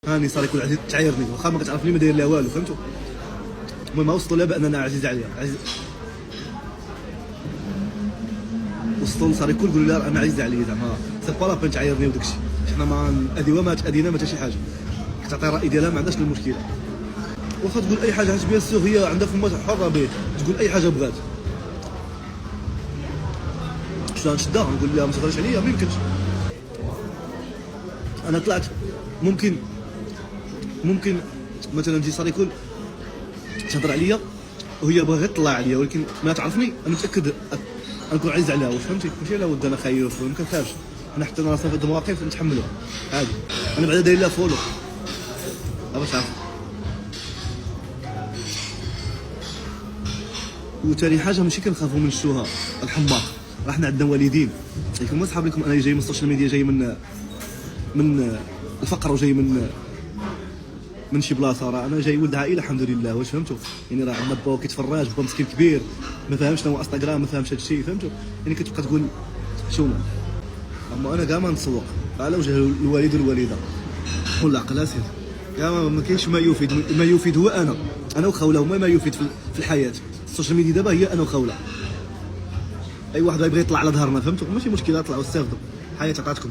هاني صار يكون عزيز تعايرني واخا ما كتعرفني ما داير لها والو فهمتوا. المهم وصلوا لها باننا عزيز عليها وصلوا صار يقول لها انا عزيز عليا زعما سي با لابين تعايرني وداكشي. حنا ما اديوها ما تادينا ما حتى شي حاجه كتعطي الراي ديالها ما عندهاش المشكله. واخا تقول اي حاجه بيان سور هي عندها فما حره به تقول اي حاجه بغات. شنو نشدها نقول لها ما تهضريش عليا ما يمكنش. انا طلعت ممكن مثلا نجي صار يكون تهضر عليا وهي باغا غير تطلع عليا ولكن ما تعرفني انا متاكد نكون عزيز عليها. واش فهمتي ماشي لا ود انا خايف ما كنخافش انا حتى راسنا في هاد المواقف نتحملوها عادي. انا بعدا داير لها فولو باش تعرف. وثاني حاجه ماشي كنخافوا من الشوهه الحماق راه حنا عندنا والدين. لكن ما صحاب لكم انا جاي من السوشيال ميديا جاي من الفقر وجاي من شي بلاصه. راه انا جاي ولد عائله الحمد لله واش فهمتوا. يعني راه عندنا با كيتفرج با مسكين كبير ما فاهمش شنو هو انستغرام ما فاهمش هذا الشيء فهمتوا. يعني كتبقى تقول شوما اما انا كاع ما نتسوق على وجه الوالد والوالده والعقل اسير كاع ما كاينش ما يفيد. ما يفيد هو انا وخوله هما ما يفيد في الحياه. السوشيال ميديا دابا هي انا وخوله. اي واحد يبغي يطلع على ظهرنا فهمتوا ماشي مشكله طلعوا استافدوا. الحياه عطاتكم.